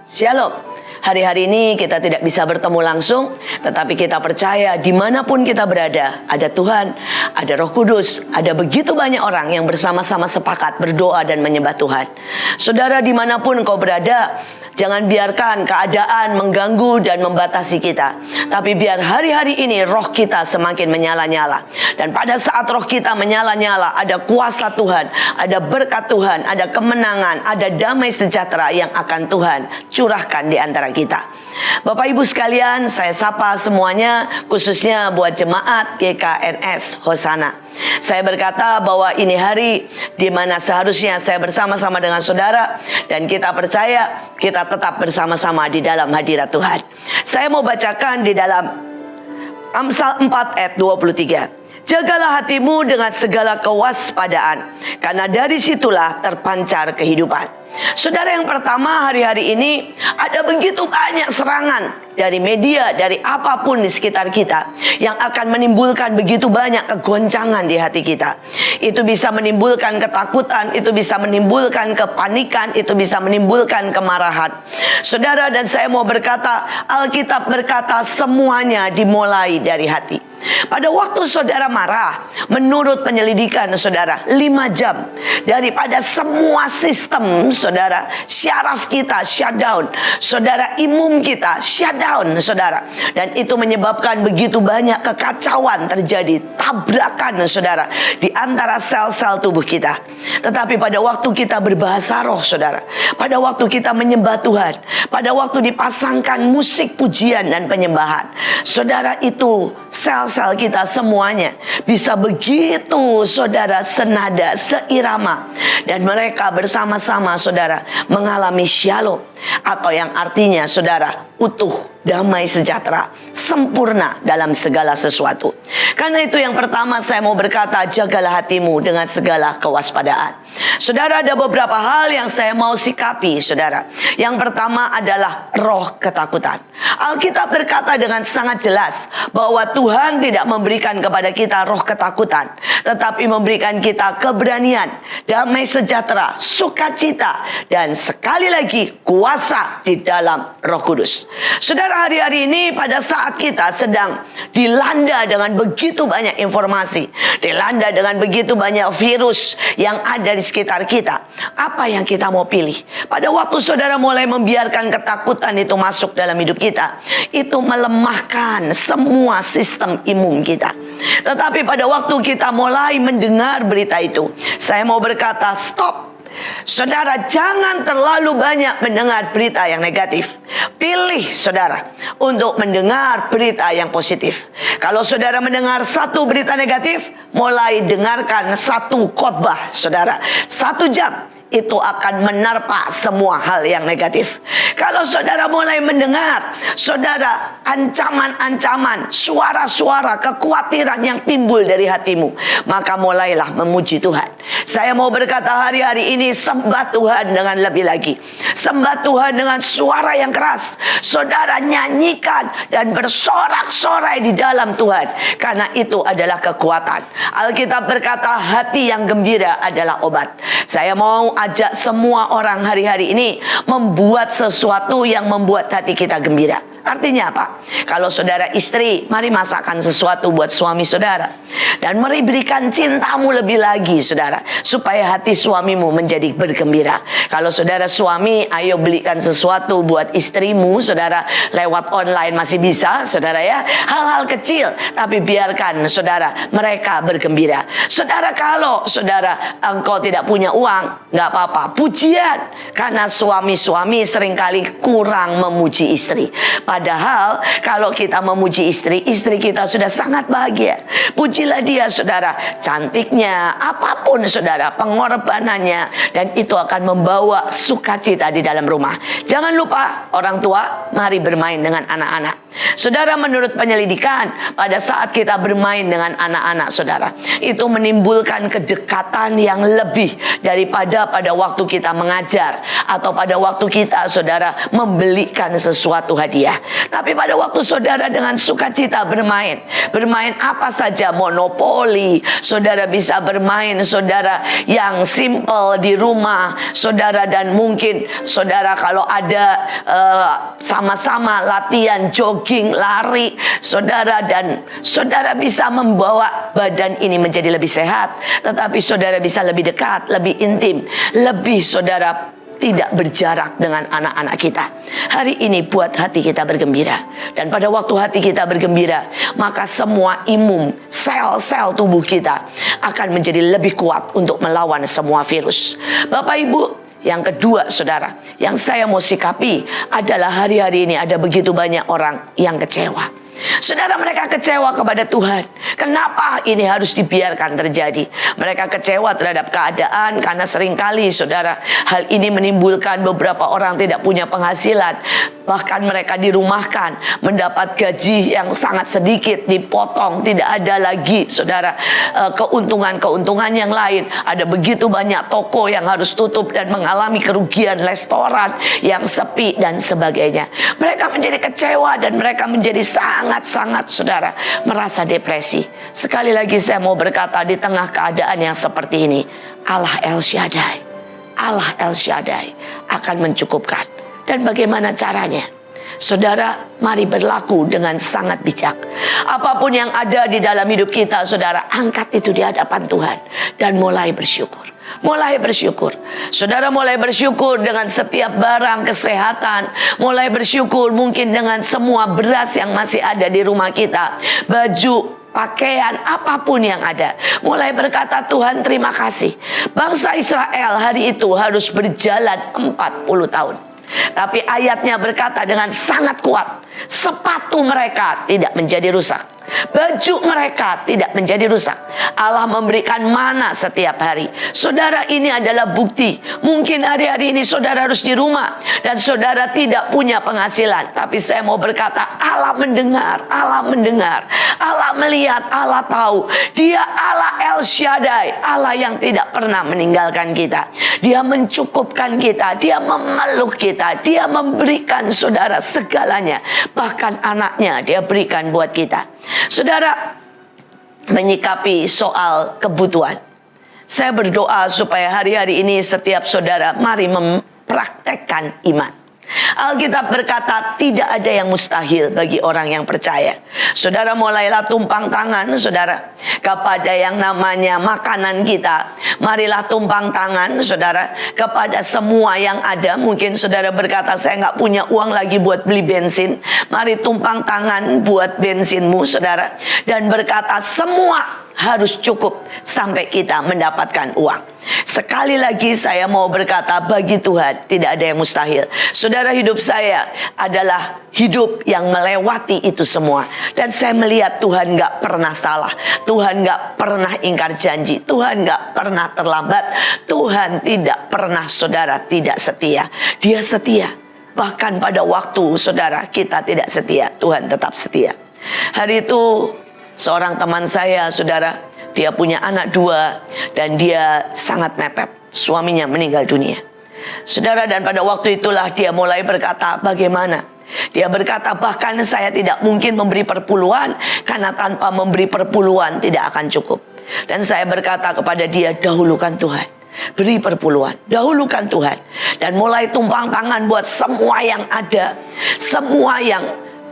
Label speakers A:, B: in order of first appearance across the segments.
A: Shalom. Hari-hari ini kita tidak bisa bertemu langsung, tetapi kita percaya dimanapun kita berada, ada Tuhan, ada Roh Kudus, ada begitu banyak orang yang bersama-sama sepakat berdoa dan menyembah Tuhan. Saudara, dimanapun kau berada, jangan biarkan keadaan mengganggu dan membatasi kita. Tapi biar hari-hari ini roh kita semakin menyala-nyala. Dan pada saat roh kita menyala-nyala, ada kuasa Tuhan, ada berkat Tuhan, ada kemenangan, ada damai sejahtera yang akan Tuhan curahkan di antara kita. Bapak Ibu sekalian, saya sapa semuanya, khususnya buat jemaat GKNS Hosana. Saya berkata bahwa ini hari di mana seharusnya saya bersama-sama dengan saudara, dan kita percaya kita tetap bersama-sama di dalam hadirat Tuhan. Saya mau bacakan di dalam Amsal 4 ayat 23. Jagalah hatimu dengan segala kewaspadaan, karena dari situlah terpancar kehidupan. Saudara, yang pertama, hari-hari ini ada begitu banyak serangan dari media, dari apapun di sekitar kita, yang akan menimbulkan begitu banyak kegoncangan di hati kita. Itu bisa menimbulkan ketakutan, itu bisa menimbulkan kepanikan, itu bisa menimbulkan kemarahan. Saudara, dan saya mau berkata, Alkitab berkata semuanya dimulai dari hati. Pada waktu saudara marah, menurut penyelidikan saudara, 5 jam daripada semua sistem saudara, syaraf kita shutdown, saudara, imun kita shutdown saudara. Dan itu menyebabkan begitu banyak kekacauan terjadi, tabrakan saudara, di antara sel-sel tubuh kita. Tetapi pada waktu kita berbahasa roh saudara, pada waktu kita menyembah Tuhan, pada waktu dipasangkan musik pujian dan penyembahan, saudara, itu sel-sel kita semuanya bisa begitu saudara senada, seirama, dan mereka bersama-sama saudara mengalami shalom, atau yang artinya saudara utuh, damai sejahtera, sempurna dalam segala sesuatu. Karena itu yang pertama saya mau berkata, jagalah hatimu dengan segala kewaspadaan. Saudara, ada beberapa hal yang saya mau sikapi saudara. Yang pertama adalah roh ketakutan. Alkitab berkata dengan sangat jelas bahwa Tuhan tidak memberikan kepada kita roh ketakutan, tetapi memberikan kita keberanian, damai sejahtera, sukacita, dan sekali lagi kuasa di dalam Roh Kudus. Saudara, hari-hari ini pada saat kita sedang dilanda dengan begitu banyak informasi, dilanda dengan begitu banyak virus yang ada di sekitar kita, apa yang kita mau pilih? Pada waktu saudara mulai membiarkan ketakutan itu masuk dalam hidup kita, itu melemahkan semua sistem imun kita. Tetapi pada waktu kita mulai mendengar berita itu, saya mau berkata stop. Saudara, jangan terlalu banyak mendengar berita yang negatif. Pilih saudara untuk mendengar berita yang positif. Kalau saudara mendengar satu berita negatif, mulai dengarkan satu khotbah saudara, 1 jam. Itu akan menerpa semua hal yang negatif. Kalau saudara mulai mendengar saudara ancaman-ancaman, suara-suara kekhawatiran yang timbul dari hatimu, maka mulailah memuji Tuhan. Saya mau berkata hari-hari ini, sembah Tuhan dengan lebih lagi. Sembah Tuhan dengan suara yang keras. Saudara nyanyikan dan bersorak-sorai di dalam Tuhan, karena itu adalah kekuatan. Alkitab berkata hati yang gembira adalah obat. Saya mau ajak semua orang hari-hari ini membuat sesuatu yang membuat hati kita gembira. Artinya apa? Kalau saudara istri, mari masakkan sesuatu buat suami saudara, dan mari berikan cintamu lebih lagi saudara, supaya hati suamimu menjadi bergembira. Kalau saudara suami, ayo belikan sesuatu buat istrimu saudara, lewat online masih bisa saudara ya. Hal-hal kecil, tapi biarkan saudara mereka bergembira. Saudara, kalau saudara engkau tidak punya uang, nggak apa-apa, pujian. Karena suami-suami seringkali kurang memuji istri. Padahal kalau kita memuji istri, istri kita sudah sangat bahagia. Pujilah dia saudara, cantiknya, apapun saudara, pengorbanannya, dan itu akan membawa sukacita di dalam rumah. Jangan lupa orang tua, mari bermain dengan anak-anak. Saudara, menurut penyelidikan, pada saat kita bermain dengan anak-anak saudara, itu menimbulkan kedekatan yang lebih daripada pada waktu kita mengajar, atau pada waktu kita saudara membelikan sesuatu hadiah. Tapi pada waktu saudara dengan sukacita bermain apa saja, monopoli, saudara bisa bermain, saudara yang simple di rumah, saudara, dan mungkin saudara kalau ada sama-sama latihan jogging, lari, saudara, dan saudara bisa membawa badan ini menjadi lebih sehat, tetapi saudara bisa lebih dekat, lebih intim, lebih saudara tidak berjarak dengan anak-anak kita. Hari ini buat hati kita bergembira. Dan pada waktu hati kita bergembira, maka semua imun, sel-sel tubuh kita akan menjadi lebih kuat untuk melawan semua virus. Bapak Ibu, yang kedua saudara, yang saya mau sikapi adalah hari-hari ini ada begitu banyak orang yang kecewa. Saudara, mereka kecewa kepada Tuhan. Kenapa ini harus dibiarkan terjadi? Mereka kecewa terhadap keadaan karena seringkali saudara, hal ini menimbulkan beberapa orang tidak punya penghasilan. Bahkan mereka dirumahkan, mendapat gaji yang sangat sedikit, dipotong, tidak ada lagi saudara keuntungan-keuntungan yang lain. Ada begitu banyak toko yang harus tutup dan mengalami kerugian, restoran yang sepi dan sebagainya. Mereka menjadi kecewa dan mereka menjadi sangat saudara merasa depresi. Sekali lagi saya mau berkata, di tengah keadaan yang seperti ini, Allah El Shaddai akan mencukupkan. Dan bagaimana caranya? Saudara, mari berlaku dengan sangat bijak. Apapun yang ada di dalam hidup kita, saudara, angkat itu di hadapan Tuhan dan mulai bersyukur. Mulai bersyukur. Saudara, mulai bersyukur dengan setiap barang kesehatan. Mulai bersyukur mungkin dengan semua beras yang masih ada di rumah kita, baju, pakaian, apapun yang ada. Mulai berkata, Tuhan terima kasih. Bangsa Israel hari itu harus berjalan 40 tahun. Tapi ayatnya berkata dengan sangat kuat, sepatu mereka tidak menjadi rusak, baju mereka tidak menjadi rusak. Allah memberikan mana setiap hari. Saudara, ini adalah bukti. Mungkin hari-hari ini saudara harus di rumah dan saudara tidak punya penghasilan. Tapi saya mau berkata, Allah mendengar, Allah mendengar, Allah melihat, Allah tahu. Dia Allah El Shaddai, Allah yang tidak pernah meninggalkan kita. Dia mencukupkan kita, Dia memeluk kita, Dia memberikan saudara segalanya. Bahkan anaknya Dia berikan buat kita. Saudara, menyikapi soal kebutuhan, saya berdoa supaya hari-hari ini setiap saudara mari mempraktekkan iman. Alkitab berkata tidak ada yang mustahil bagi orang yang percaya. Saudara, mulailah tumpang tangan saudara kepada yang namanya makanan kita. Marilah tumpang tangan saudara kepada semua yang ada. Mungkin saudara berkata, saya nggak punya uang lagi buat beli bensin. Mari tumpang tangan buat bensinmu saudara, dan berkata semua harus cukup sampai kita mendapatkan uang. Sekali lagi saya mau berkata, bagi Tuhan tidak ada yang mustahil. Saudara, hidup saya adalah hidup yang melewati itu semua. Dan saya melihat Tuhan gak pernah salah. Tuhan gak pernah ingkar janji. Tuhan gak pernah terlambat. Tuhan tidak pernah saudara tidak setia. Dia setia. Bahkan pada waktu saudara kita tidak setia, Tuhan tetap setia. Hari itu seorang teman saya saudara, dia punya anak 2 dan dia sangat mepet. Suaminya meninggal dunia saudara, dan pada waktu itulah dia mulai berkata, bagaimana? Dia berkata, bahkan saya tidak mungkin memberi perpuluhan, karena tanpa memberi perpuluhan tidak akan cukup. Dan saya berkata kepada dia, dahulukan Tuhan, beri perpuluhan, dahulukan Tuhan, dan mulai tumpang tangan buat semua yang ada, semua yang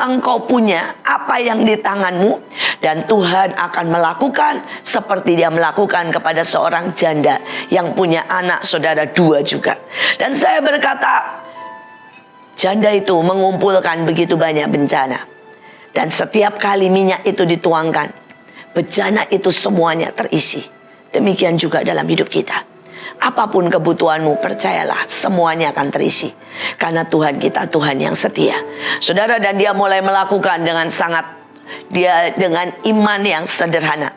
A: engkau punya, apa yang di tanganmu, dan Tuhan akan melakukan seperti Dia melakukan kepada seorang janda yang punya anak saudara 2 juga. Dan saya berkata, janda itu mengumpulkan begitu banyak bencana, dan setiap kali minyak itu dituangkan, bejana itu semuanya terisi. Demikian juga dalam hidup kita. Apapun kebutuhanmu, percayalah semuanya akan terisi. Karena Tuhan kita Tuhan yang setia saudara. Dan dia mulai melakukan dengan dengan iman yang sederhana.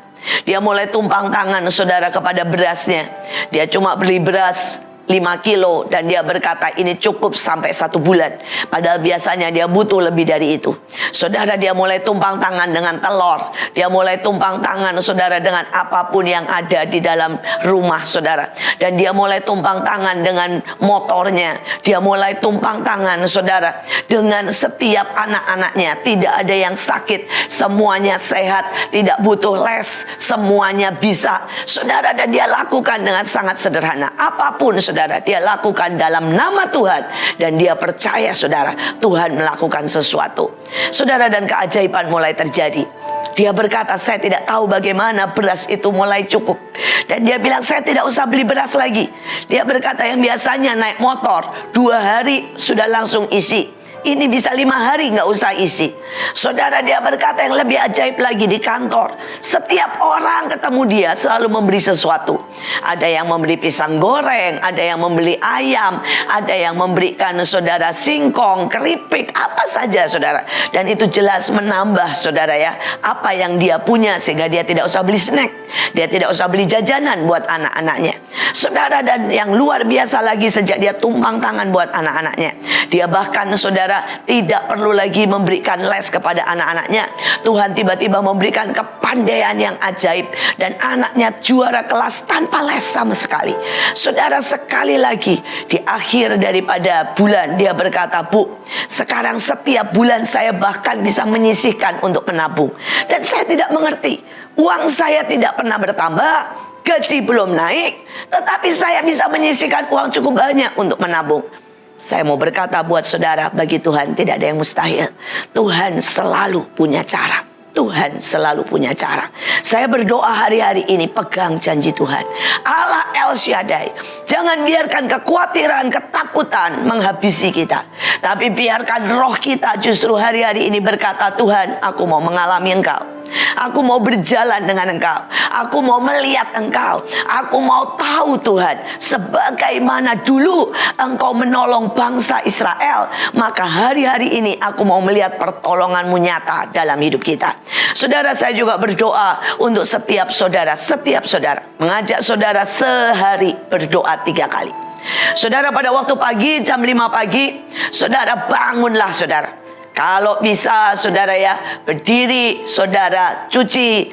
A: Dia mulai tumpang tangan saudara kepada berasnya. Dia cuma beli beras 5 kilo dan dia berkata ini cukup sampai 1 bulan. Padahal biasanya dia butuh lebih dari itu. Saudara, dia mulai tumpang tangan dengan telur. Dia mulai tumpang tangan, saudara, dengan apapun yang ada di dalam rumah, saudara. Dan dia mulai tumpang tangan dengan motornya. Dia mulai tumpang tangan, saudara, dengan setiap anak-anaknya. Tidak ada yang sakit, semuanya sehat, tidak butuh les, semuanya bisa, saudara. Dan dia lakukan dengan sangat sederhana. Apapun, saudara, dia lakukan dalam nama Tuhan. Dan dia percaya, saudara, Tuhan melakukan sesuatu, saudara. Dan keajaiban mulai terjadi. Dia berkata, saya tidak tahu bagaimana beras itu mulai cukup. Dan dia bilang, saya tidak usah beli beras lagi. Dia berkata, yang biasanya naik motor 2 hari sudah langsung isi, ini bisa 5 hari nggak usah isi. Saudara, dia berkata yang lebih ajaib lagi, di kantor setiap orang ketemu dia selalu memberi sesuatu. Ada yang memberi pisang goreng, ada yang membeli ayam, ada yang memberikan, saudara, singkong, keripik, apa saja, saudara. Dan itu jelas menambah, saudara, ya, apa yang dia punya, sehingga dia tidak usah beli snack, dia tidak usah beli jajanan buat anak-anaknya, saudara. Dan yang luar biasa lagi, sejak dia tumpang tangan buat anak-anaknya, dia bahkan, saudara, tidak perlu lagi memberikan les kepada anak-anaknya. Tuhan tiba-tiba memberikan kepandaian yang ajaib, dan anaknya juara kelas tanpa les sama sekali. Saudara, sekali lagi di akhir daripada bulan, dia berkata, Bu, sekarang setiap bulan saya bahkan bisa menyisihkan untuk menabung. Dan saya tidak mengerti, uang saya tidak pernah bertambah, gaji belum naik, tetapi saya bisa menyisihkan uang cukup banyak untuk menabung. Saya mau berkata buat saudara, bagi Tuhan tidak ada yang mustahil. Tuhan selalu punya cara. Tuhan selalu punya cara. Saya berdoa hari-hari ini, pegang janji Tuhan. Allah El Shaddai, jangan biarkan kekhawatiran, ketakutan menghabisi kita. Tapi biarkan roh kita justru hari-hari ini berkata, Tuhan, aku mau mengalami Engkau. Aku mau berjalan dengan Engkau. Aku mau melihat Engkau. Aku mau tahu, Tuhan, sebagaimana dulu Engkau menolong bangsa Israel, maka hari-hari ini aku mau melihat pertolongan-Mu nyata dalam hidup kita. Saudara, saya juga berdoa untuk setiap saudara. Setiap saudara, mengajak saudara sehari berdoa 3 kali. Saudara, pada waktu pagi, jam 5 pagi, saudara bangunlah, saudara. Kalau bisa, saudara, ya, berdiri, saudara, cuci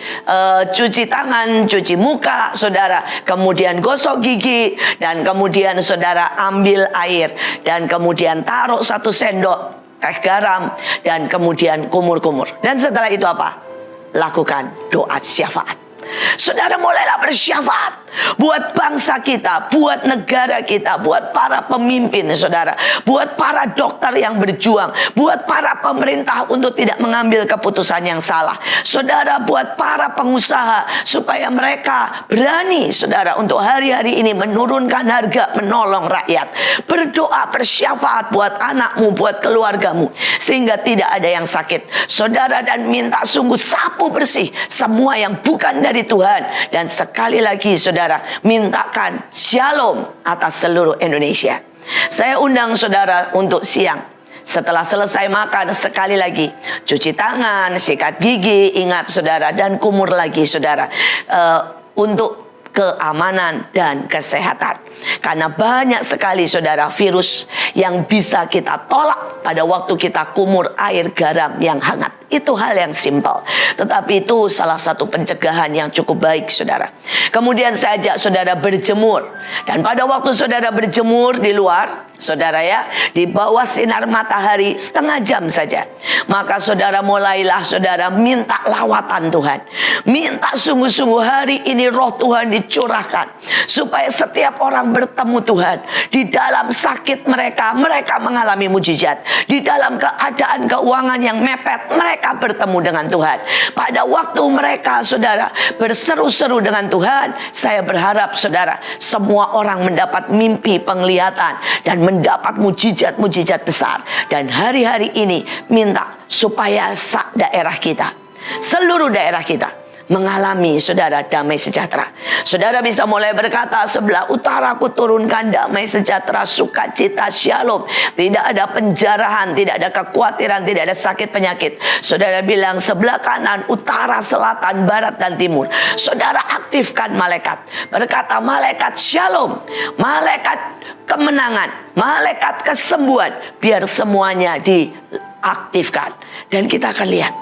A: tangan, cuci muka, saudara, kemudian gosok gigi, dan kemudian saudara ambil air, dan kemudian taruh 1 sendok teh garam, dan kemudian kumur-kumur. Dan setelah itu apa? Lakukan doa syafaat. Saudara, mulailah bersyafaat buat bangsa kita, buat negara kita, buat para pemimpin, saudara, buat para dokter yang berjuang, buat para pemerintah untuk tidak mengambil keputusan yang salah, saudara, buat para pengusaha supaya mereka berani, saudara, untuk hari-hari ini menurunkan harga, menolong rakyat. Berdoa, bersyafaat buat anakmu, buat keluargamu, sehingga tidak ada yang sakit, saudara. Dan minta sungguh sapu bersih semua yang bukan dari Tuhan. Dan sekali lagi, saudara, mintakan shalom atas seluruh Indonesia. Saya undang saudara untuk siang, setelah selesai makan, sekali lagi cuci tangan, sikat gigi, ingat, saudara, dan kumur lagi, saudara, untuk keamanan dan kesehatan. Karena banyak sekali, saudara, virus yang bisa kita tolak pada waktu kita kumur air garam yang hangat. Itu hal yang simpel, tetapi itu salah satu pencegahan yang cukup baik, saudara. Kemudian saya ajak saudara berjemur. Dan pada waktu saudara berjemur di luar, saudara, ya, di bawah sinar matahari setengah jam saja, maka saudara mulailah, saudara, minta lawatan Tuhan. Minta sungguh-sungguh hari ini roh Tuhan dicurahkan, supaya setiap orang bertemu Tuhan. Di dalam sakit mereka mengalami mujizat. Di dalam keadaan keuangan yang mepet, mereka bertemu dengan Tuhan. Pada waktu mereka, saudara, berseru-seru dengan Tuhan, saya berharap, saudara, semua orang mendapat mimpi penglihatan dan mendapat mujizat-mujizat besar. Dan hari-hari ini minta supaya daerah kita, seluruh daerah kita, mengalami, saudara, damai sejahtera. Saudara bisa mulai berkata, sebelah utara aku turunkan damai sejahtera, sukacita, shalom. Tidak ada penjarahan, tidak ada kekhawatiran, tidak ada sakit penyakit. Saudara bilang sebelah kanan, utara, selatan, barat, dan timur. Saudara aktifkan malaikat. Berkata, malaikat shalom, malaikat kemenangan, malaikat kesembuhan. Biar semuanya diaktifkan. Dan kita akan lihat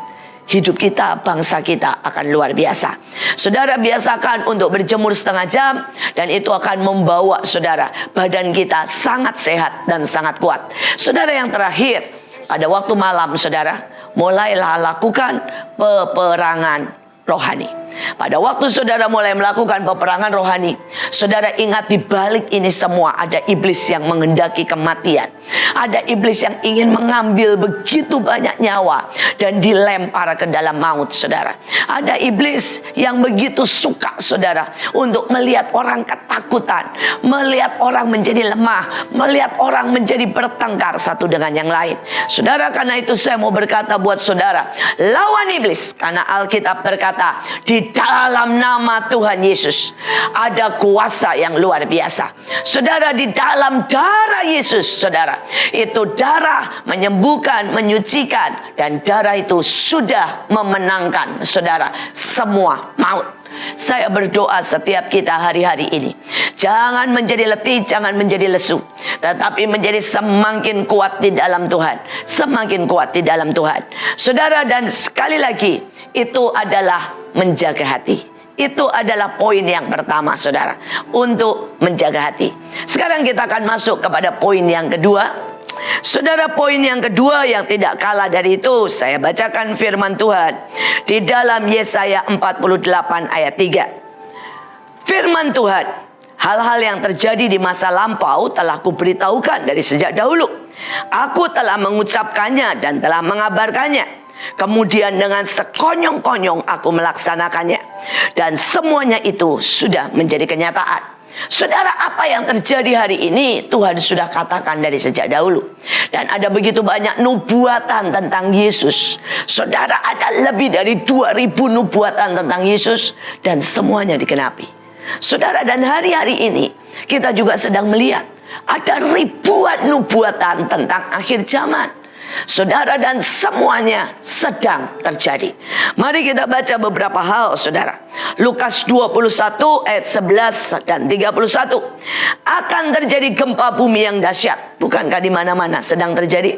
A: hidup kita, bangsa kita akan luar biasa. Saudara biasakan untuk berjemur setengah jam, dan itu akan membawa saudara, badan kita sangat sehat dan sangat kuat. Saudara, yang terakhir, pada waktu malam saudara, mulailah lakukan peperangan rohani. Pada waktu saudara mulai melakukan peperangan rohani, saudara ingat di balik ini semua ada iblis yang menghendaki kematian. Ada iblis yang ingin mengambil begitu banyak nyawa dan dilempar ke dalam maut, saudara. Ada iblis yang begitu suka, saudara, untuk melihat orang ketakutan, melihat orang menjadi lemah, melihat orang menjadi bertengkar satu dengan yang lain. Saudara, karena itu saya mau berkata buat saudara, lawan iblis. Karena Alkitab berkata, di dalam nama Tuhan Yesus ada kuasa yang luar biasa. Saudara, di dalam darah Yesus, saudara, itu darah menyembuhkan, menyucikan, dan darah itu sudah memenangkan, saudara, semua maut. Saya berdoa setiap kita hari-hari ini, jangan menjadi letih, jangan menjadi lesu, tetapi menjadi semakin kuat di dalam Tuhan. Semakin kuat di dalam Tuhan, saudara. Dan sekali lagi, itu adalah menjaga hati. Itu adalah poin yang pertama, saudara, untuk menjaga hati. Sekarang kita akan masuk kepada poin yang kedua. Saudara, poin yang kedua yang tidak kalah dari itu, saya bacakan firman Tuhan di dalam Yesaya 48 ayat 3. Firman Tuhan, hal-hal yang terjadi di masa lampau telah kuberitahukan dari sejak dahulu. Aku telah mengucapkannya dan telah mengabarkannya. Kemudian dengan sekonyong-konyong aku melaksanakannya. Dan semuanya itu sudah menjadi kenyataan. Saudara, apa yang terjadi hari ini Tuhan sudah katakan dari sejak dahulu. Dan ada begitu banyak nubuatan tentang Yesus. Saudara, ada lebih dari 2000 nubuatan tentang Yesus, dan semuanya digenapi. Saudara, dan hari-hari ini kita juga sedang melihat ada ribuan nubuatan tentang akhir zaman. Saudara, dan semuanya sedang terjadi. Mari kita baca beberapa hal, saudara. Lukas 21 ayat 11 dan 31. Akan terjadi gempa bumi yang dahsyat. Bukankah di mana-mana sedang terjadi?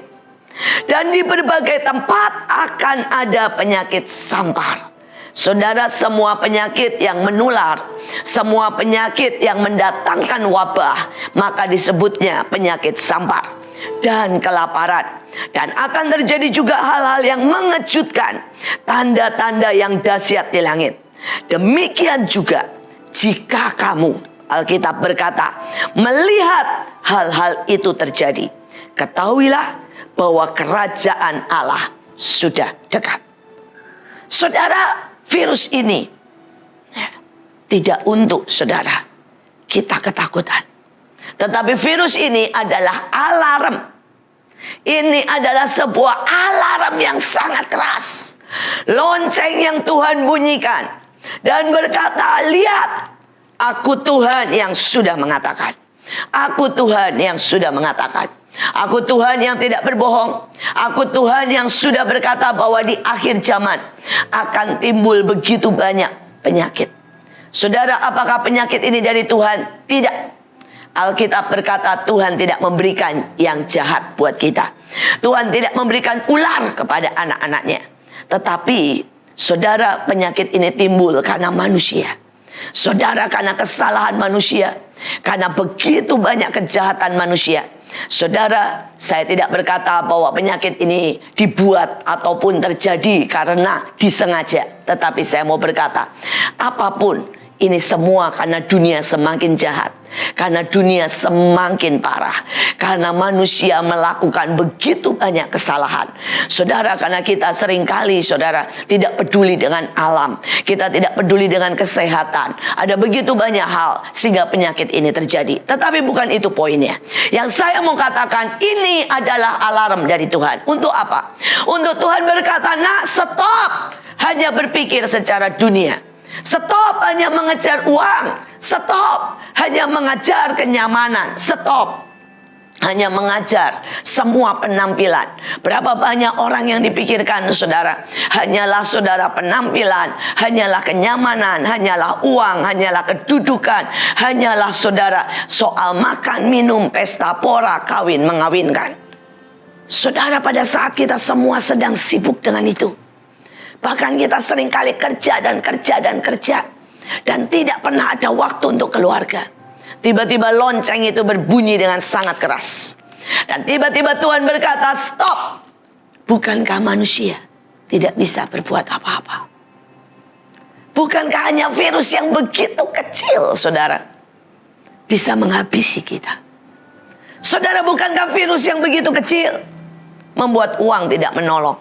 A: Dan di berbagai tempat akan ada penyakit sampar. Saudara, semua penyakit yang menular, semua penyakit yang mendatangkan wabah, maka disebutnya penyakit sampar. Dan kelaparan. Dan akan terjadi juga hal-hal yang mengejutkan, tanda-tanda yang dahsyat di langit. Demikian juga jika kamu, Alkitab berkata, melihat hal-hal itu terjadi, ketahuilah bahwa kerajaan Allah sudah dekat. Saudara, virus ini tidak untuk saudara kita ketakutan, tetapi virus ini adalah alarm. Ini adalah sebuah alarm yang sangat keras. Lonceng yang Tuhan bunyikan dan berkata, lihat, aku Tuhan yang sudah mengatakan. Aku Tuhan yang sudah mengatakan. Aku Tuhan yang tidak berbohong. Aku Tuhan yang sudah berkata bahwa di akhir zaman akan timbul begitu banyak penyakit. Saudara, apakah penyakit ini dari Tuhan? Tidak. Alkitab berkata Tuhan tidak memberikan yang jahat buat kita. Tuhan tidak memberikan ular kepada anak-anaknya. Tetapi saudara, penyakit ini timbul karena manusia. Saudara, karena kesalahan manusia, karena begitu banyak kejahatan manusia. Saudara, saya tidak berkata bahwa penyakit ini dibuat ataupun terjadi karena disengaja. Tetapi saya mau berkata, apapun ini semua karena dunia semakin jahat, karena dunia semakin parah, karena manusia melakukan begitu banyak kesalahan. Saudara, karena kita seringkali, saudara, tidak peduli dengan alam, kita tidak peduli dengan kesehatan. Ada begitu banyak hal sehingga penyakit ini terjadi. Tetapi bukan itu poinnya. Yang saya mau katakan, ini adalah alarm dari Tuhan. Untuk apa? Untuk Tuhan berkata, nak, stop. hanya berpikir secara dunia. Stop hanya mengejar uang. Stop hanya mengejar kenyamanan. Stop hanya mengajar semua penampilan. Berapa banyak orang yang dipikirkan saudara? Hanyalah saudara penampilan, hanyalah kenyamanan, hanyalah uang, hanyalah kedudukan, hanyalah saudara soal makan, minum, pesta, pora, kawin, mengawinkan. Saudara, pada saat kita semua sedang sibuk dengan itu, bahkan kita seringkali kerja dan tidak pernah ada waktu untuk keluarga. Tiba-tiba lonceng itu berbunyi dengan sangat keras. Dan tiba-tiba Tuhan berkata, stop. Bukankah manusia tidak bisa berbuat apa-apa? Bukankah hanya virus yang begitu kecil, saudara, bisa menghabisi kita? Saudara, bukankah virus yang begitu kecil membuat uang tidak menolong?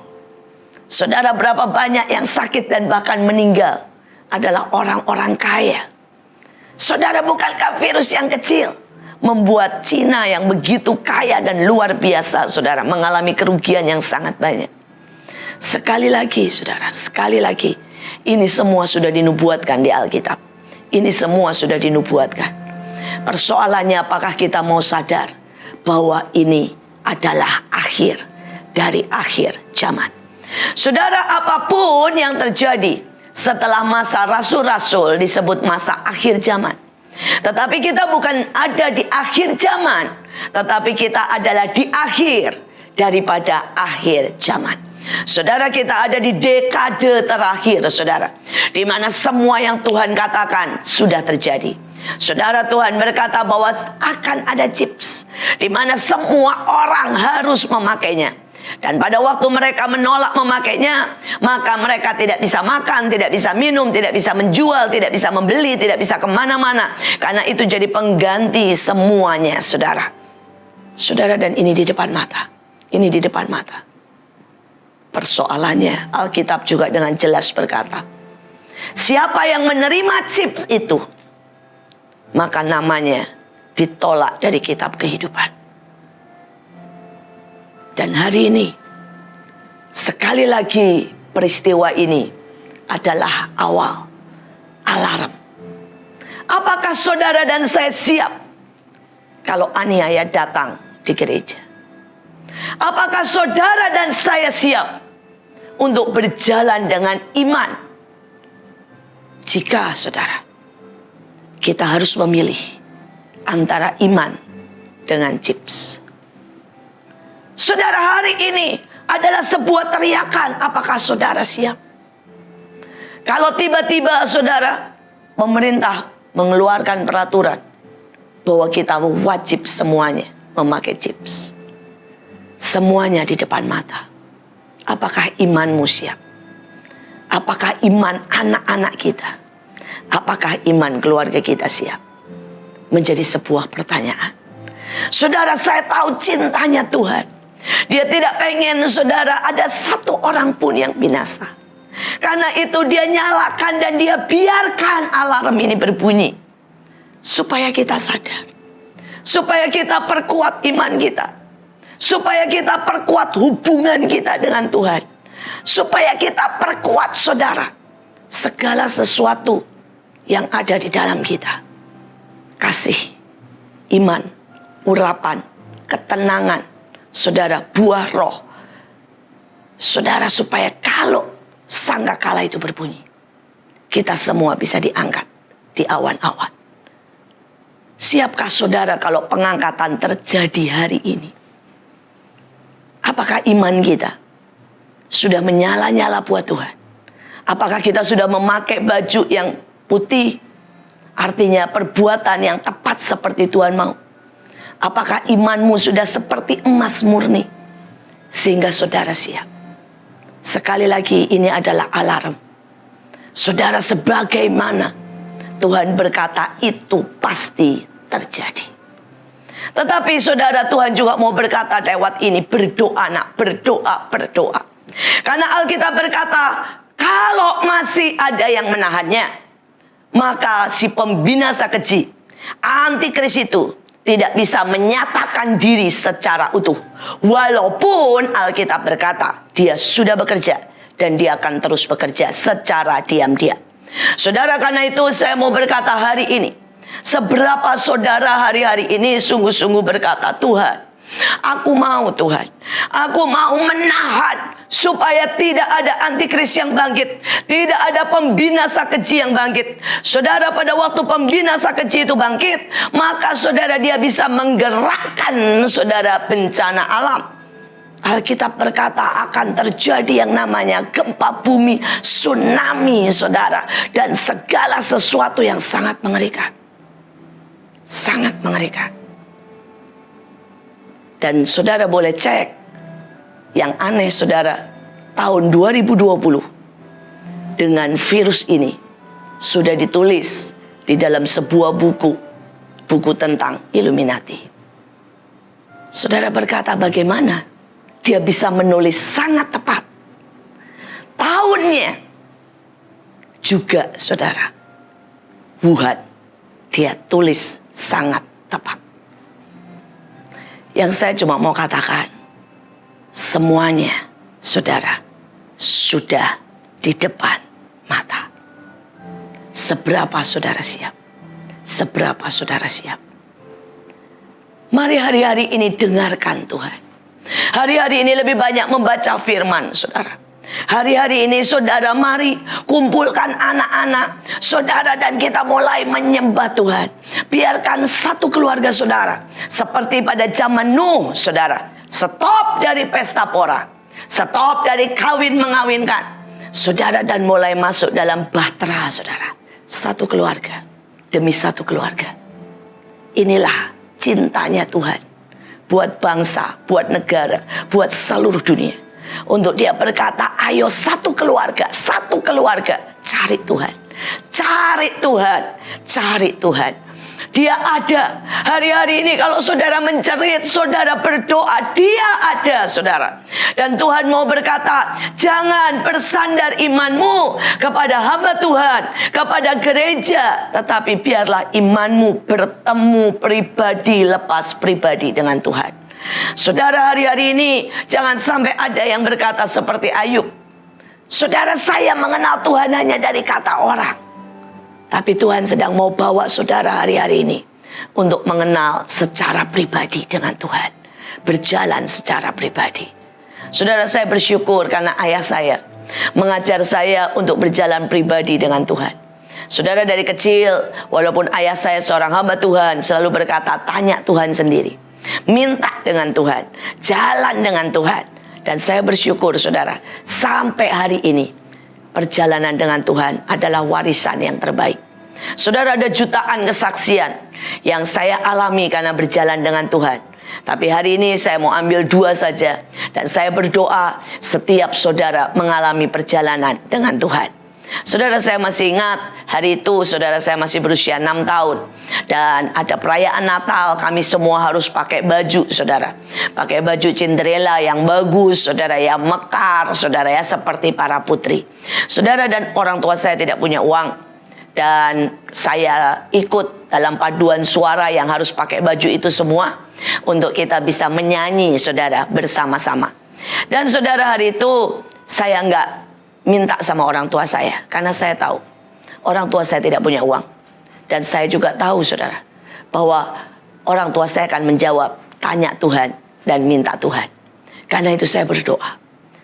A: Saudara, berapa banyak yang sakit dan bahkan meninggal adalah orang-orang kaya. Saudara, bukankah virus yang kecil membuat Cina yang begitu kaya dan luar biasa, saudara, mengalami kerugian yang sangat banyak? Sekali lagi, saudara, sekali lagi, ini semua sudah dinubuatkan di Alkitab. Ini semua sudah dinubuatkan. Persoalannya, apakah kita mau sadar bahwa ini adalah akhir dari akhir zaman? Saudara, apapun yang terjadi setelah masa rasul-rasul disebut masa akhir zaman. Tetapi kita bukan ada di akhir zaman, tetapi kita adalah di akhir daripada akhir zaman. Saudara, kita ada di dekade terakhir, saudara, di mana semua yang Tuhan katakan sudah terjadi. Saudara, Tuhan berkata bahwa akan ada chips, di mana semua orang harus memakainya. Dan pada waktu mereka menolak memakainya, maka mereka tidak bisa makan, tidak bisa minum, tidak bisa menjual, tidak bisa membeli, tidak bisa kemana-mana. Karena itu jadi pengganti semuanya, saudara. Saudara, dan ini di depan mata. Ini di depan mata. Persoalannya, Alkitab juga dengan jelas berkata, siapa yang menerima chips itu, maka namanya ditolak dari kitab kehidupan. Dan hari ini, sekali lagi peristiwa ini adalah awal alarm. Apakah saudara dan saya siap kalau aniaya datang di gereja? Apakah saudara dan saya siap untuk berjalan dengan iman? Jika saudara, kita harus memilih antara iman dengan chips. Saudara, hari ini adalah sebuah teriakan. Apakah saudara siap? Kalau tiba-tiba saudara, pemerintah mengeluarkan peraturan bahwa kita wajib semuanya memakai chips, semuanya di depan mata, apakah imanmu siap? Apakah iman anak-anak kita, apakah iman keluarga kita siap? Menjadi sebuah pertanyaan. Saudara, saya tahu cintanya Tuhan. Dia tidak pengen saudara ada satu orang pun yang binasa. Karena itu dia nyalakan dan dia biarkan alarm ini berbunyi, supaya kita sadar, supaya kita perkuat iman kita, supaya kita perkuat hubungan kita dengan Tuhan, supaya kita perkuat saudara segala sesuatu yang ada di dalam kita. Kasih, iman, urapan, ketenangan, saudara, buah roh, saudara, supaya kalau sangkakala itu berbunyi, kita semua bisa diangkat di awan-awan. Siapkah saudara kalau pengangkatan terjadi hari ini? Apakah iman kita sudah menyala-nyala buat Tuhan? Apakah kita sudah memakai baju yang putih, artinya perbuatan yang tepat seperti Tuhan mau? Apakah imanmu sudah seperti emas murni, sehingga saudara siap? Sekali lagi, ini adalah alarm. Saudara, sebagaimana Tuhan berkata itu pasti terjadi. Tetapi saudara, Tuhan juga mau berkata lewat ini, berdoa nak, berdoa. Karena Alkitab berkata, kalau masih ada yang menahannya, maka si pembinasa keji, antikris itu, tidak bisa menyatakan diri secara utuh. Walaupun Alkitab berkata dia sudah bekerja dan dia akan terus bekerja secara diam-diam. Saudara, karena itu saya mau berkata hari ini, seberapa saudara hari-hari ini sungguh-sungguh berkata, Tuhan, aku mau Tuhan, aku mau menahan supaya tidak ada antikris yang bangkit, tidak ada pembinasa keji yang bangkit. Saudara, pada waktu pembinasa keji itu bangkit, maka saudara dia bisa menggerakkan saudara bencana alam. Alkitab berkata akan terjadi yang namanya gempa bumi, tsunami saudara, dan segala sesuatu yang sangat mengerikan. Sangat mengerikan. Dan saudara boleh cek, yang aneh saudara, tahun 2020 dengan virus ini sudah ditulis di dalam sebuah buku tentang Illuminati. Saudara berkata, bagaimana dia bisa menulis sangat tepat tahunnya juga saudara, Wuhan, dia tulis sangat tepat. Yang saya cuma mau katakan, semuanya saudara sudah di depan mata. Seberapa saudara siap? Seberapa saudara siap? Mari hari-hari ini dengarkan Tuhan. Hari-hari ini lebih banyak membaca firman saudara. Hari-hari ini saudara, mari kumpulkan anak-anak saudara dan kita mulai menyembah Tuhan. Biarkan satu keluarga saudara, seperti pada zaman Nuh saudara, stop dari pesta pora, stop dari kawin mengawinkan saudara, dan mulai masuk dalam bahtera saudara. Satu keluarga demi satu keluarga. Inilah cintanya Tuhan buat bangsa, buat negara, buat seluruh dunia. Untuk dia berkata, ayo satu keluarga, cari Tuhan. Cari Tuhan, cari Tuhan. Dia ada. Hari-hari ini kalau saudara mencerit, saudara berdoa, dia ada saudara. Dan Tuhan mau berkata, jangan bersandar imanmu kepada hamba Tuhan, kepada gereja, tetapi biarlah imanmu bertemu pribadi lepas pribadi dengan Tuhan. Saudara, hari-hari ini jangan sampai ada yang berkata seperti Ayub, saudara, saya mengenal Tuhan hanya dari kata orang. Tapi Tuhan sedang mau bawa saudara hari-hari ini untuk mengenal secara pribadi dengan Tuhan, berjalan secara pribadi. Saudara, saya bersyukur karena ayah saya mengajar saya untuk berjalan pribadi dengan Tuhan. Saudara, dari kecil, walaupun ayah saya seorang hamba Tuhan, selalu berkata, tanya Tuhan sendiri, minta dengan Tuhan, jalan dengan Tuhan. Dan saya bersyukur saudara, sampai hari ini perjalanan dengan Tuhan adalah warisan yang terbaik. Saudara, ada jutaan kesaksian yang saya alami karena berjalan dengan Tuhan. Tapi hari ini saya mau ambil 2 saja. Dan saya berdoa setiap saudara mengalami perjalanan dengan Tuhan. Saudara, saya masih ingat hari itu saudara saya masih berusia 6 tahun. Dan ada perayaan Natal, kami semua harus pakai baju saudara. Pakai baju Cinderella yang bagus saudara, yang mekar saudara ya, seperti para putri. Saudara, dan orang tua saya tidak punya uang. Dan saya ikut dalam paduan suara yang harus pakai baju itu semua, untuk kita bisa menyanyi saudara bersama-sama. Dan saudara, hari itu saya nggak minta sama orang tua saya, karena saya tahu orang tua saya tidak punya uang. Dan saya juga tahu saudara, bahwa orang tua saya akan menjawab, tanya Tuhan dan minta Tuhan. Karena itu saya berdoa.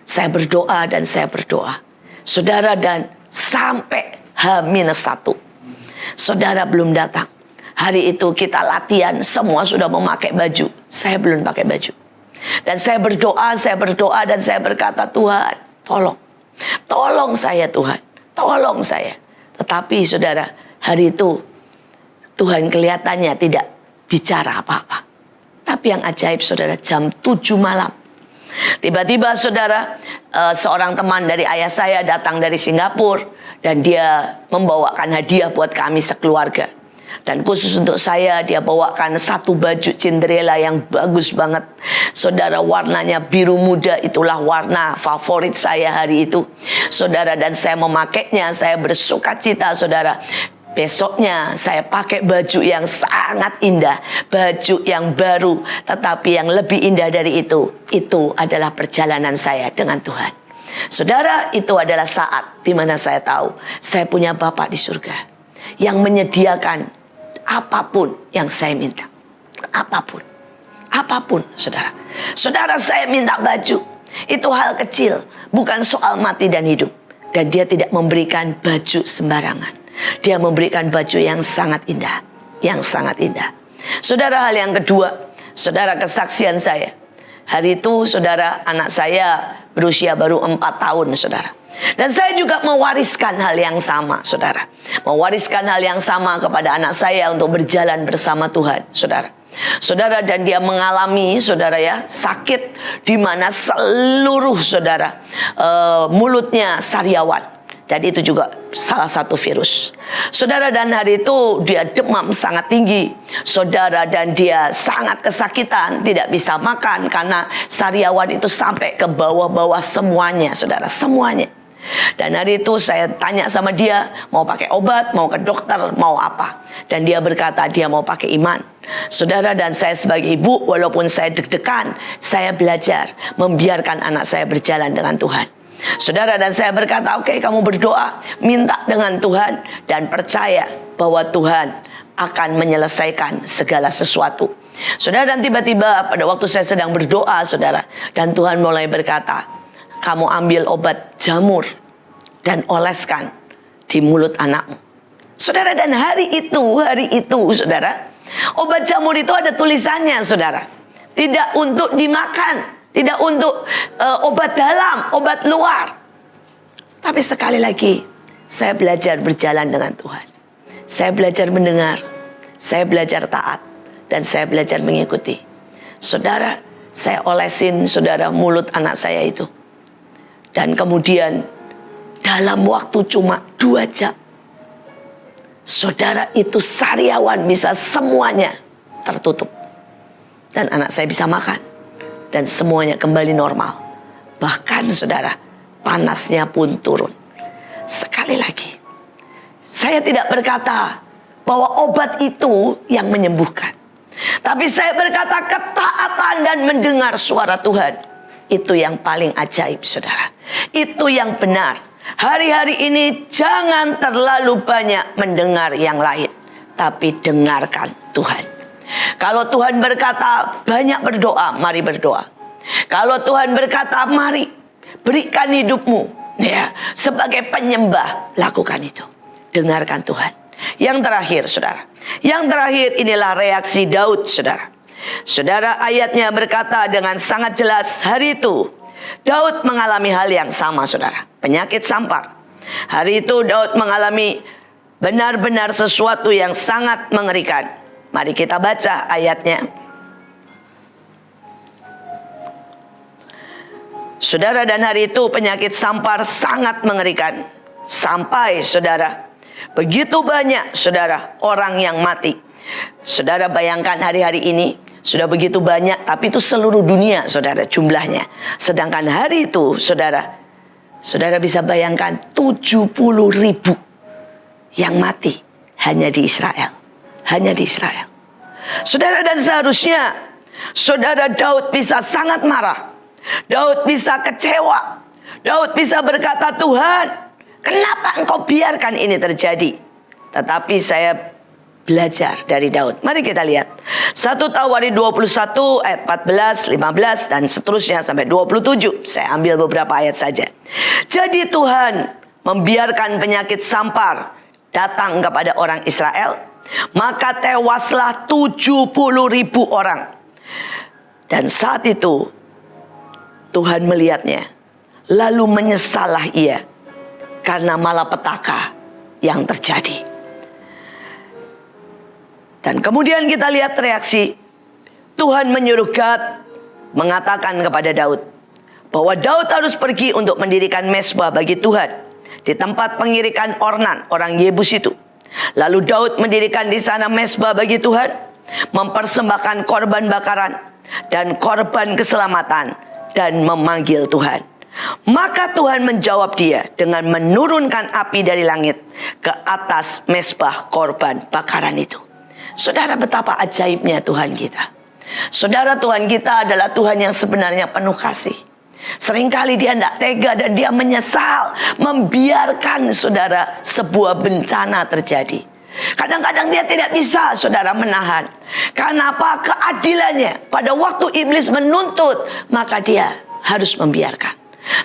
A: Saya berdoa dan saya berdoa. Saudara, dan sampai H-1 saudara belum datang. Hari itu kita latihan, semua sudah memakai baju, saya belum pakai baju. Dan saya berdoa dan saya berkata, Tuhan, tolong saya Tuhan, tolong saya. Tetapi saudara, hari itu Tuhan kelihatannya tidak bicara apa-apa. Tapi yang ajaib saudara, jam 7 malam tiba-tiba saudara, seorang teman dari ayah saya datang dari Singapura, dan dia membawakan hadiah buat kami sekeluarga. Dan khusus untuk saya, dia bawakan satu baju Cinderella yang bagus banget saudara, warnanya biru muda. Itulah warna favorit saya hari itu saudara, dan saya memakainya, saya bersuka cita saudara. Besoknya saya pakai baju yang sangat indah, baju yang baru. Tetapi yang lebih indah dari itu adalah perjalanan saya dengan Tuhan. Saudara, itu adalah saat di mana saya tahu saya punya Bapa di surga yang menyediakan apapun yang saya minta. Apapun. Apapun, saudara. Saudara, saya minta baju. Itu hal kecil, bukan soal mati dan hidup. Dan dia tidak memberikan baju sembarangan. Dia memberikan baju yang sangat indah. Yang sangat indah. Saudara, hal yang kedua, saudara, kesaksian saya. Hari itu, saudara, anak saya berusia baru 4 tahun, saudara. Dan saya juga mewariskan hal yang sama, saudara. Mewariskan hal yang sama kepada anak saya untuk berjalan bersama Tuhan, saudara. Saudara, dan dia mengalami, saudara ya, sakit di mana seluruh saudara mulutnya sariawan. Dan itu juga salah satu virus. Saudara, dan hari itu dia demam sangat tinggi. Saudara, dan dia sangat kesakitan. Tidak bisa makan karena sariawan itu sampai ke bawah-bawah semuanya, saudara. Semuanya. Dan hari itu saya tanya sama dia, mau pakai obat, mau ke dokter, mau apa. Dan dia berkata dia mau pakai iman. Saudara, dan saya sebagai ibu, walaupun saya deg-degan, saya belajar membiarkan anak saya berjalan dengan Tuhan. Saudara, dan saya berkata, oke, kamu berdoa, minta dengan Tuhan, dan percaya bahwa Tuhan akan menyelesaikan segala sesuatu. Saudara, dan tiba-tiba pada waktu saya sedang berdoa, saudara, dan Tuhan mulai berkata, kamu ambil obat jamur dan oleskan di mulut anakmu. Saudara, dan hari itu, saudara, obat jamur itu ada tulisannya, saudara. Tidak untuk dimakan. Tidak untuk obat dalam, obat luar. Tapi sekali lagi, saya belajar berjalan dengan Tuhan. Saya belajar mendengar, saya belajar taat, dan saya belajar mengikuti. Saudara, saya olesin, saudara, mulut anak saya itu. Dan kemudian, dalam waktu cuma 2 jam, saudara, itu sariawan bisa semuanya tertutup. Dan anak saya bisa makan. Dan semuanya kembali normal. Bahkan, saudara, panasnya pun turun. Sekali lagi, saya tidak berkata bahwa obat itu yang menyembuhkan. Tapi saya berkata ketaatan dan mendengar suara Tuhan. Itu yang paling ajaib, saudara. Itu yang benar. Hari-hari ini jangan terlalu banyak mendengar yang lain. Tapi dengarkan Tuhan. Kalau Tuhan berkata banyak berdoa, mari berdoa. Kalau Tuhan berkata mari berikan hidupmu ya sebagai penyembah, lakukan itu. Dengarkan Tuhan. Yang terakhir, saudara. Yang terakhir inilah reaksi Daud, saudara. Saudara, ayatnya berkata dengan sangat jelas, hari itu Daud mengalami hal yang sama, saudara. Penyakit sampar. Hari itu Daud mengalami benar-benar sesuatu yang sangat mengerikan. Mari kita baca ayatnya. Saudara, dan hari itu penyakit sampar sangat mengerikan. Sampai, saudara, begitu banyak, saudara, orang yang mati. Saudara, bayangkan hari-hari ini sudah begitu banyak, tapi itu seluruh dunia, saudara, jumlahnya. Sedangkan hari itu, saudara, saudara bisa bayangkan 70.000 yang mati hanya di Israel. Hanya di Israel. Saudara, dan seharusnya saudara Daud bisa sangat marah. Daud bisa kecewa. Daud bisa berkata, Tuhan, kenapa engkau biarkan ini terjadi? Tetapi saya belajar dari Daud. Mari kita lihat. 1 Tawarikh 21 ayat 14, 15 dan seterusnya sampai 27. Saya ambil beberapa ayat saja. Jadi Tuhan membiarkan penyakit sampar datang kepada orang Israel. Maka tewaslah 70.000 orang. Dan saat itu Tuhan melihatnya, lalu menyesallah ia karena malapetaka yang terjadi. Dan kemudian kita lihat reaksi. Tuhan menyuruh Gad mengatakan kepada Daud bahwa Daud harus pergi untuk mendirikan mezbah bagi Tuhan di tempat pengirikan Ornan, orang Yebus itu. Lalu Daud mendirikan di sana mezbah bagi Tuhan, mempersembahkan korban bakaran dan korban keselamatan, dan memanggil Tuhan. Maka Tuhan menjawab dia dengan menurunkan api dari langit ke atas mezbah korban bakaran itu. Saudara, betapa ajaibnya Tuhan kita. Saudara, Tuhan kita adalah Tuhan yang sebenarnya penuh kasih. Seringkali dia tidak tega dan dia menyesal membiarkan saudara sebuah bencana terjadi. Kadang-kadang dia tidak bisa saudara menahan. Karena apa? Keadilannya. Pada waktu iblis menuntut, maka dia harus membiarkan.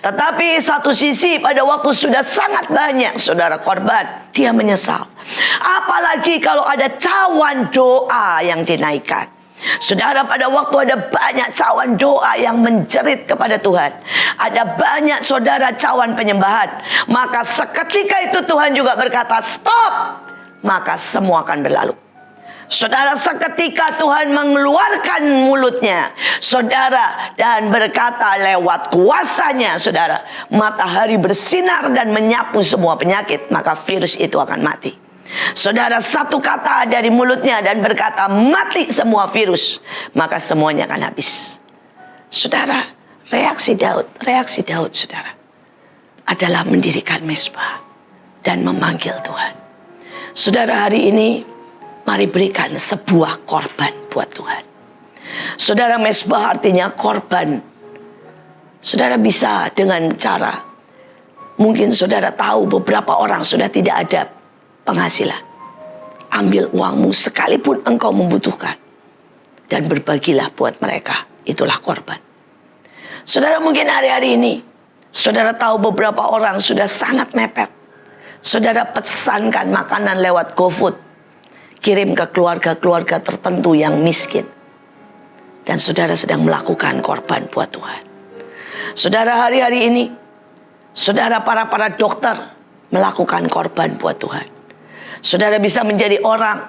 A: Tetapi satu sisi pada waktu sudah sangat banyak saudara korban, dia menyesal. Apalagi kalau ada cawan doa yang dinaikkan. Saudara, pada waktu ada banyak cawan doa yang menjerit kepada Tuhan, ada banyak saudara cawan penyembahan, maka seketika itu Tuhan juga berkata stop, maka semua akan berlalu. Saudara, seketika Tuhan mengeluarkan mulutnya, saudara, dan berkata lewat kuasanya, saudara, matahari bersinar dan menyapu semua penyakit, maka virus itu akan mati. Saudara, satu kata dari mulutnya dan berkata mati semua virus, maka semuanya akan habis. Saudara, reaksi Daud saudara adalah mendirikan mezbah dan memanggil Tuhan. Saudara, hari ini mari berikan sebuah korban buat Tuhan. Saudara, mezbah artinya korban. Saudara bisa dengan cara, mungkin saudara tahu beberapa orang sudah tidak ada penghasilan. Ambil uangmu sekalipun engkau membutuhkan dan berbagilah buat mereka. Itulah korban. Saudara, mungkin hari-hari ini saudara tahu beberapa orang sudah sangat mepet. Saudara pesankan makanan lewat GoFood, kirim ke keluarga-keluarga tertentu yang miskin. Dan saudara sedang melakukan korban buat Tuhan. Saudara, hari-hari ini saudara para dokter melakukan korban buat Tuhan. Saudara bisa menjadi orang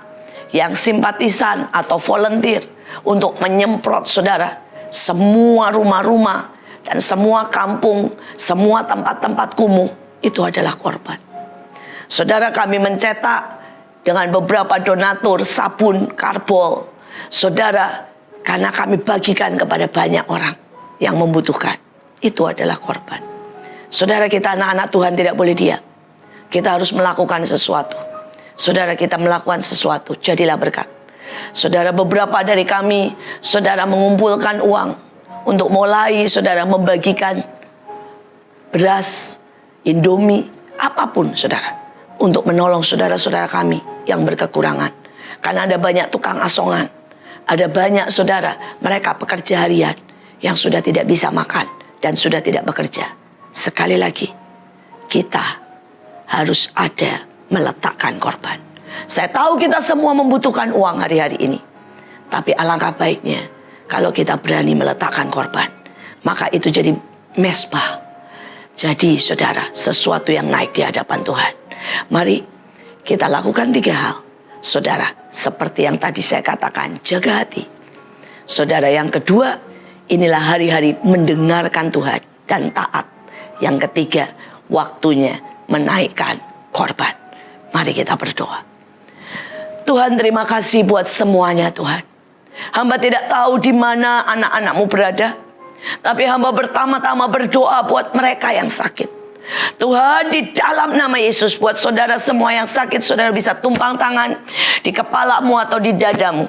A: yang simpatisan atau volunteer untuk menyemprot saudara semua rumah-rumah dan semua kampung, semua tempat-tempat kumuh. Itu adalah korban. Saudara, kami mencetak dengan beberapa donatur sabun karbol, saudara, karena kami bagikan kepada banyak orang yang membutuhkan. Itu adalah korban. Saudara, kita anak-anak Tuhan tidak boleh diam. Kita harus melakukan sesuatu. Saudara, kita melakukan sesuatu, jadilah berkat. Saudara, beberapa dari kami, saudara, mengumpulkan uang untuk mulai saudara membagikan beras, Indomie, apapun saudara, untuk menolong saudara-saudara kami yang berkekurangan. Karena ada banyak tukang asongan, ada banyak saudara, mereka pekerja harian yang sudah tidak bisa makan dan sudah tidak bekerja. Sekali lagi, kita harus ada meletakkan korban. Saya tahu kita semua membutuhkan uang hari-hari ini, tapi alangkah baiknya kalau kita berani meletakkan korban, maka itu jadi mezbah. Jadi saudara, sesuatu yang naik di hadapan Tuhan. Mari kita lakukan 3 hal. Saudara, seperti yang tadi saya katakan, jaga hati. Saudara, yang kedua, inilah hari-hari mendengarkan Tuhan dan taat. Yang ketiga, waktunya menaikkan korban. Mari kita berdoa. Tuhan, terima kasih buat semuanya Tuhan. Hamba tidak tahu di mana anak-anak-Mu berada, tapi hamba pertama-tama berdoa buat mereka yang sakit. Tuhan, di dalam nama Yesus, buat saudara semua yang sakit, saudara bisa tumpang tangan di kepalamu atau di dadamu.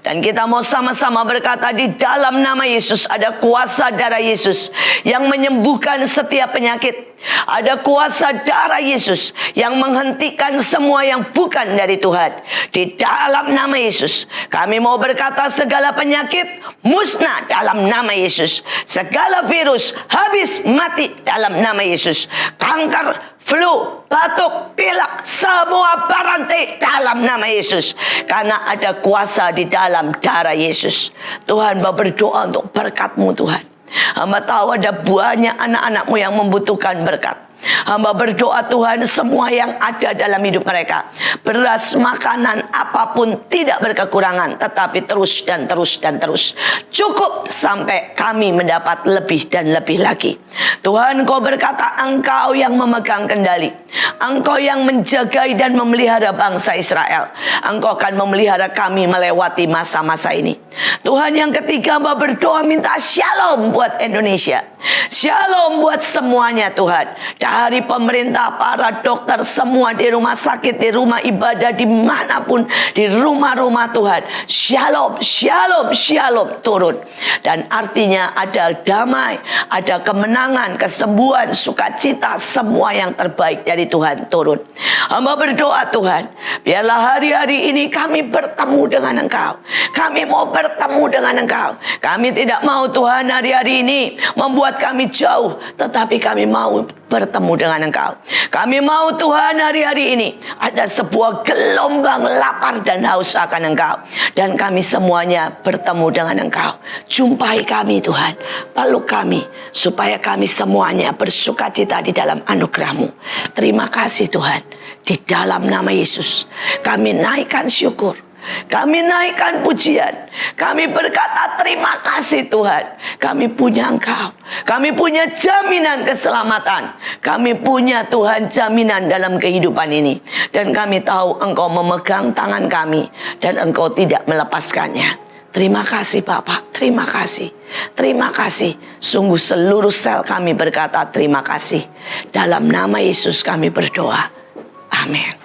A: Dan kita mau sama-sama berkata, di dalam nama Yesus ada kuasa darah Yesus yang menyembuhkan setiap penyakit. Ada kuasa darah Yesus yang menghentikan semua yang bukan dari Tuhan. Di dalam nama Yesus kami mau berkata, segala penyakit musnah dalam nama Yesus. Segala virus habis mati dalam nama Yesus. Kanker, flu, batuk, pilek, semua berhenti dalam nama Yesus. Karena ada kuasa di dalam darah Yesus. Tuhan, hamba berdoa untuk berkat-Mu Tuhan. Hamba tahu ada banyak anak-anak-Mu yang membutuhkan berkat. Hamba berdoa Tuhan, semua yang ada dalam hidup mereka, beras, makanan, apapun tidak berkekurangan, tetapi terus dan terus dan terus cukup sampai kami mendapat lebih dan lebih lagi. Tuhan, Kau berkata Engkau yang memegang kendali, Engkau yang menjagai dan memelihara bangsa Israel. Engkau akan memelihara kami melewati masa-masa ini. Tuhan, yang ketiga hamba berdoa minta shalom buat Indonesia. Shalom buat semuanya Tuhan. Dari pemerintah, para dokter, semua di rumah sakit, di rumah ibadah, dimanapun, di rumah-rumah Tuhan. Shalom, shalom, shalom turun. Dan artinya ada damai, ada kemenangan, kesembuhan, sukacita, semua yang terbaik dari Tuhan turun. Hamba berdoa Tuhan, biarlah hari-hari ini kami bertemu dengan Engkau. Kami mau bertemu dengan Engkau. Kami tidak mau Tuhan hari-hari ini membuat kami jauh, tetapi kami mau bertemu dengan Engkau. Kami mau Tuhan hari-hari ini ada sebuah gelombang lapar dan haus akan Engkau. Dan kami semuanya bertemu dengan Engkau. Jumpai kami Tuhan, peluk kami, supaya kami semuanya bersukacita di dalam anugerah-Mu. Terima kasih Tuhan. Di dalam nama Yesus kami naikkan syukur, kami naikkan pujian, kami berkata terima kasih Tuhan. Kami punya Engkau, kami punya jaminan keselamatan, kami punya Tuhan jaminan dalam kehidupan ini. Dan kami tahu Engkau memegang tangan kami dan Engkau tidak melepaskannya. Terima kasih Bapak, terima kasih, terima kasih. Sungguh seluruh sel kami berkata terima kasih. Dalam nama Yesus kami berdoa. Amin.